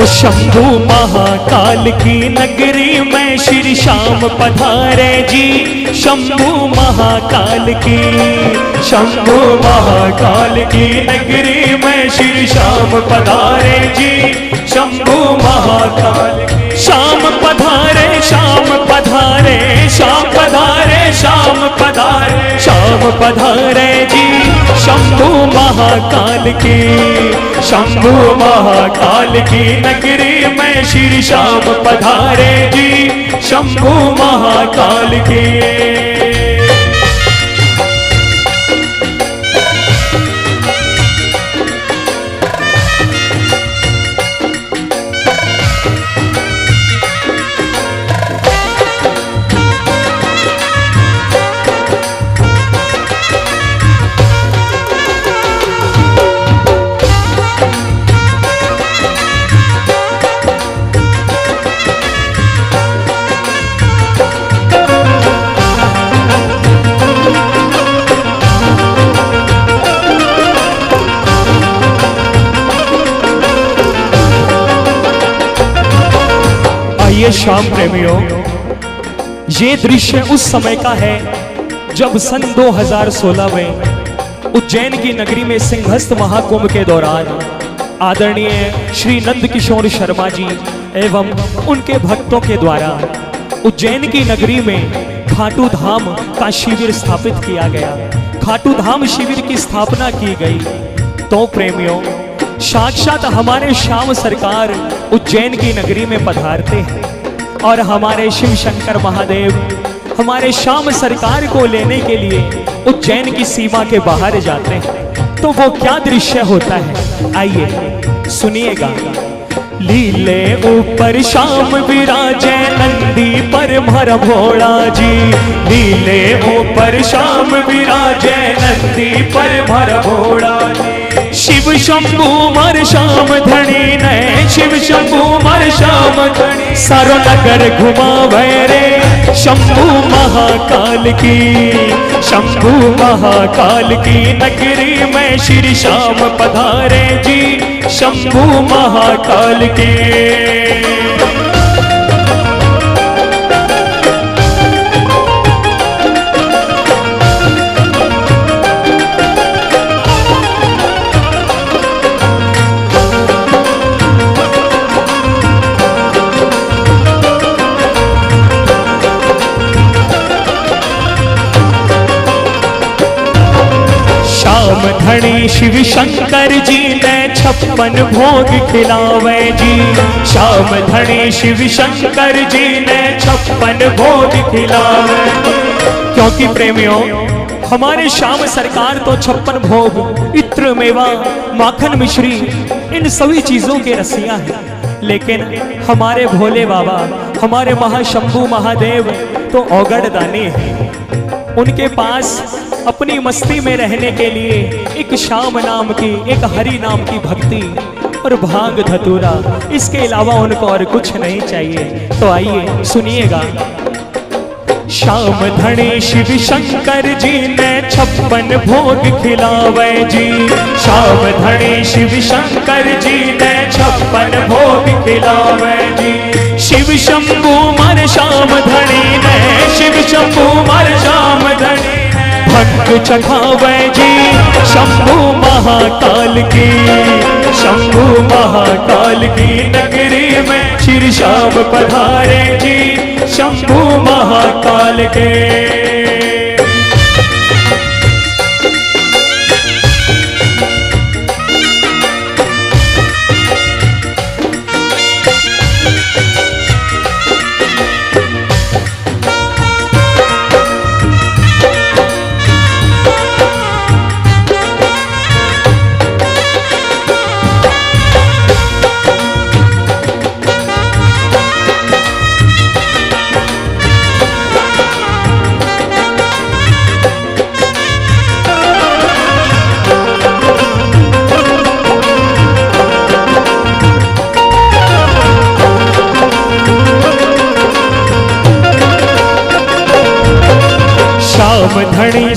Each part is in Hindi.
शंभू महाकाल की नगरी में श्री श्याम पधारे जी। शंभू महाकाल की, शंभू महाकाल की नगरी में श्री श्याम पधारे जी। शंभू महाकाल की श्याम पधारे, श्याम पधारे, श्याम पधारे, श्याम पधारे, श्याम पधारे जी। शंभू महाकाल की, शंभू महाकाल की नगरी में श्री श्याम पधारे जी। शंभू महाकाल की। ये श्याम प्रेमियों, ये दृश्य उस समय का है जब सन 2016 में उज्जैन की नगरी में सिंहस्थ महाकुंभ के दौरान आदरणीय श्री नंद किशोर शर्मा जी एवं उनके भक्तों के द्वारा उज्जैन की नगरी में खाटू धाम का शिविर स्थापित किया गया। खाटू धाम शिविर की स्थापना की गई। तो प्रेमियों, साक्षात हमारे श्याम सरकार उज्जैन की नगरी में पधारते हैं और हमारे शिव शंकर महादेव हमारे श्याम सरकार को लेने के लिए उज्जैन की सीमा के बाहर जाते हैं। तो वो क्या दृश्य होता है, आइए सुनिएगा। लीले ऊपर श्याम विराजे नंदी पर भर भोला जी। लीले ऊपर श्याम विराजे नंदी पर भर भोला जी। शिव शंभू मर श्याम धनी ने, शिव शंभू मर श्याम धनी सारो नगर घुमावे रे। शंभू महाकाल की, शंभू महाकाल की नगरी में श्री श्याम पधारे जी। शंभू महाकाल के। धनी शिव शंकर जी ने 56 भोग खिलावे जी। श्याम धनी शिव शंकर जी ने 56 भोग खिलावे। क्योंकि प्रेमियों, हमारे श्याम सरकार तो 56 भोग, इत्र मेवा, माखन मिश्री, इन सभी चीजों के रसिया हैं। लेकिन हमारे भोले बाबा, हमारे महाशंभू महादेव तो औगड़ दानी है। उनके पास अपनी मस्ती में रहने के लिए एक श्याम नाम की, एक हरि नाम की भक्ति और भांग धतूरा, इसके अलावा उनको और कुछ नहीं चाहिए। तो आइए सुनिएगा। श्याम धनी शिव शंकर जी ने 56 भोग खिलावे जी। श्याम धनी शिव शंकर जी ने 56 भोग खिलावे जी। शिव शंभू मर श्याम धनी ने, शिव शंभू मर श्याम धनी भक्त चखावे जी। शंभू महाकाल की, शंभू महाकाल की नगरी में श्री श्याम पधारे जी। शंभू महाकाल के।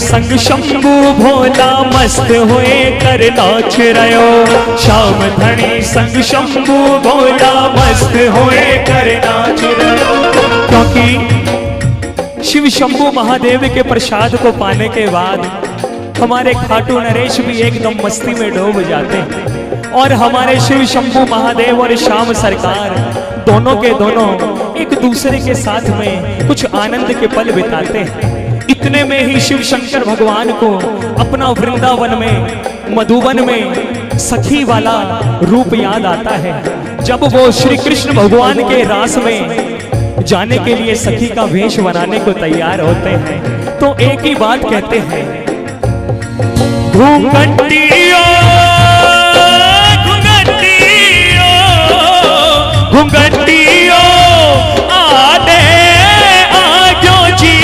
संग शंभू भोला मस्त हुए कर नाच रयो। श्याम धनी संग शंभू भोला मस्त हुए कर नाच रयो। क्योंकि शिव शंभू महादेव के प्रसाद को पाने के बाद हमारे खाटू नरेश भी एकदम मस्ती में डूब जाते हैं और हमारे शिव शंभू महादेव और श्याम सरकार दोनों के दोनों एक दूसरे के साथ में कुछ आनंद के पल बिताते हैं। इतने में ही शिव शंकर भगवान को अपना वृंदावन में मधुबन में सखी वाला रूप याद आता है। जब वो श्री कृष्ण भगवान के रास में जाने के लिए सखी का वेश बनाने को तैयार होते हैं तो एक ही बात कहते हैं, घूंघटियो घूंघटियो घूंघटियो आडे आजो जी,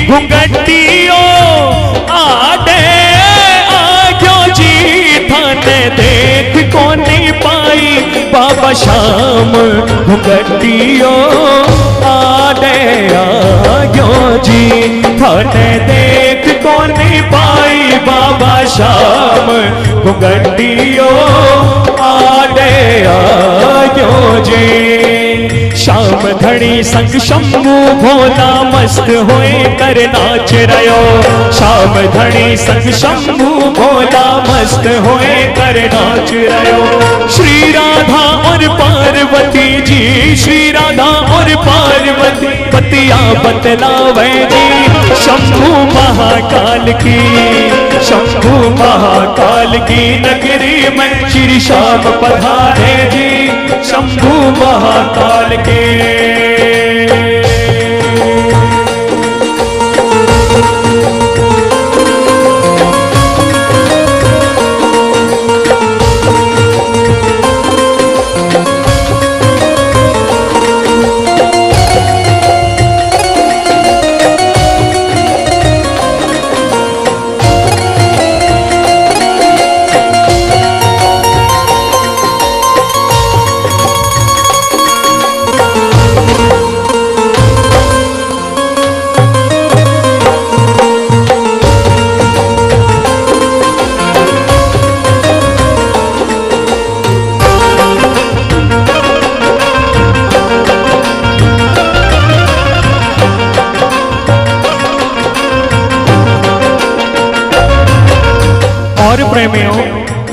घूंघटियो आडे आजो जी, थाने देख को नहीं पाई बाबा श्याम। घूंघटियो आडे आजो जी, थाने देख को नहीं पाई बाबा श्याम। घूंघटियो आडे आयो जी, श्याम धनी संग शंभू भोला मस्त होए कर नाच रयो। श्याम धनी संग शंभू भोला मस्त होए कर नाच रयो। श्री राधा और पार्वती जी, श्री राधा और पार्वती पतिया बतलावे जी शंभू महाकाल की, शंभू महाकाल की नगरी में श्री श्याम पधारे जी शंभू महाकाल के। और प्रेमियों,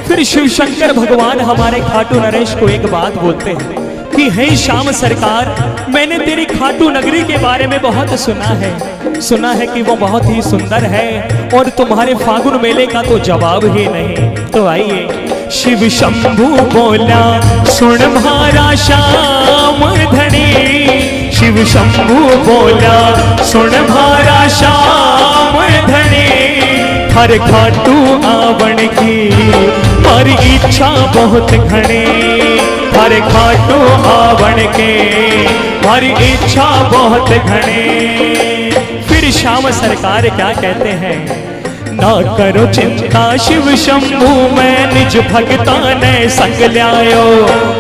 फिर शिव शंकर भगवान हमारे खाटू नरेश को एक बात बोलते हैं कि हे श्याम सरकार, मैंने तेरी खाटू नगरी के बारे में बहुत सुना है कि वो बहुत ही सुंदर है और तुम्हारे फागुन मेले का तो जवाब ही नहीं। तो आइए शिव शंभू बोला सुन भारा श्याम धनी, शिव शंभू बोला सुन भारा श्याम धनी, हर खाटू आवण की मारी इच्छा बहुत घनी, हर खाटू आवण के मारी इच्छा बहुत घनी। फिर श्याम सरकार क्या कहते हैं, ना करो चिंता शिव शंभू मैं निज भक्ता ने संग ल्यायो,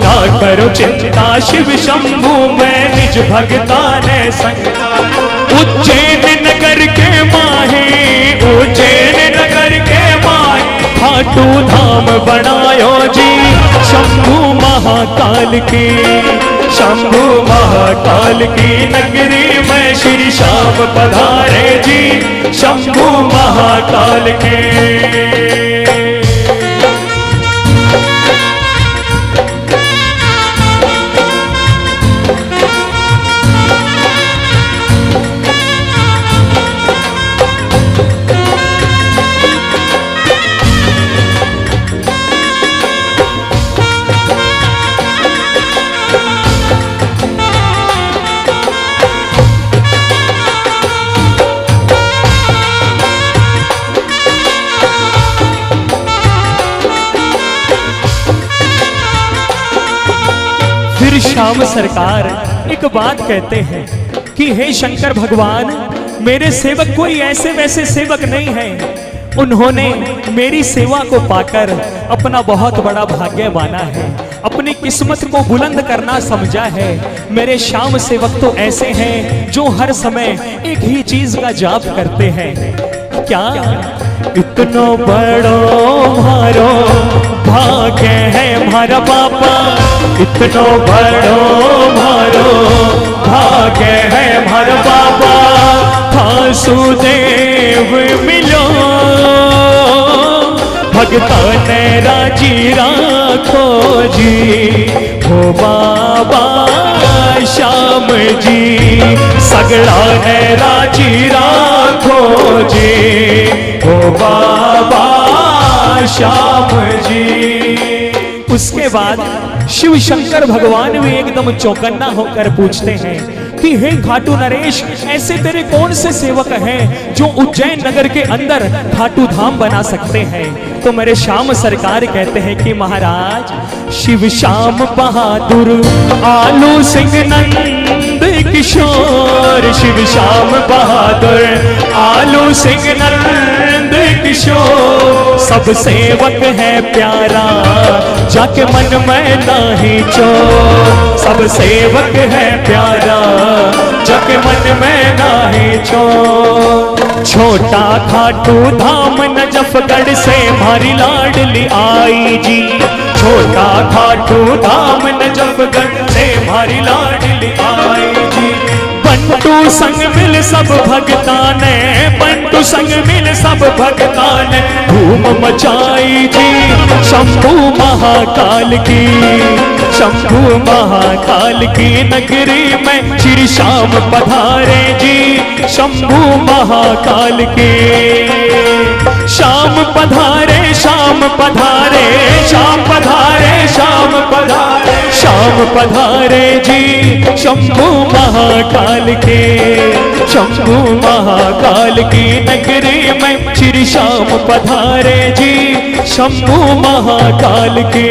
ना करो चिंता शिव शंभू मैं निज भक्ता ने संग ल्यायो। उज्जैन नगर के माहे, उज्जैन नगर के माहे खाटू धाम बनायो जी शंभू महाकाल की, शंभू महाकाल की नगरी में श्री श्याम पधारे जी शंभू महाकाल के। श्याम सरकार एक बात कहते हैं कि हे शंकर भगवान, मेरे सेवक कोई ऐसे वैसे सेवक नहीं है, उन्होंने मेरी सेवा को पाकर अपना बहुत बड़ा भाग्य माना है, अपनी किस्मत को बुलंद करना समझा है। मेरे श्याम सेवक तो ऐसे हैं जो हर समय एक ही चीज का जाप करते हैं क्या इतनो बड़ो मारो भाग्य है मारा बाबा, इतनो बड़ो मारो भाग्य है मारा बाबा, वासुदेव मिलो भगता ने राजी राखो जी, हो बाबा श्याम जी सगड़ा ने राजी राखो जी, हो बाबा श्याम जी। उसके बाद शिव शंकर भगवान भी एकदम चौकन्ना होकर पूछते हैं कि हे खाटू नरेश, ऐसे तेरे कौन से सेवक हैं जो उज्जैन नगर के अंदर खाटू धाम बना सकते हैं? तो मेरे श्याम सरकार कहते हैं कि महाराज शिव श्याम बहादुर आलू सिंह नंद किशोर, शिव श्याम बहादुर आलू सिंह नंद किशोर, सब सेवक है प्यारा जाके मन में नाही चोर, सब सेवक है प्यारा जाके मन में नाही चोर। छोटा खाटू धाम नजफगढ़ से मारी लाडली आई जी, छोटा खाटू धाम नजफगढ़ से मारी लाडली आई जी, बंटू संग मिल सब भगता ने, बंटू संग मिल सब भगता ने धूम मचाई जी, शंभू महाकाल की, शंभू महाकाल की नगरी में श्री श्याम पधारे जी, शंभू महाकाल के श्याम पधारे, श्याम पधारे, श्याम पधारे, श्याम पधारे, श्याम पधारे जी, शंभू महाकाल के, शंभू महाकाल की नगरी में श्री श्याम पधारे जी, शंभू महाकाल के।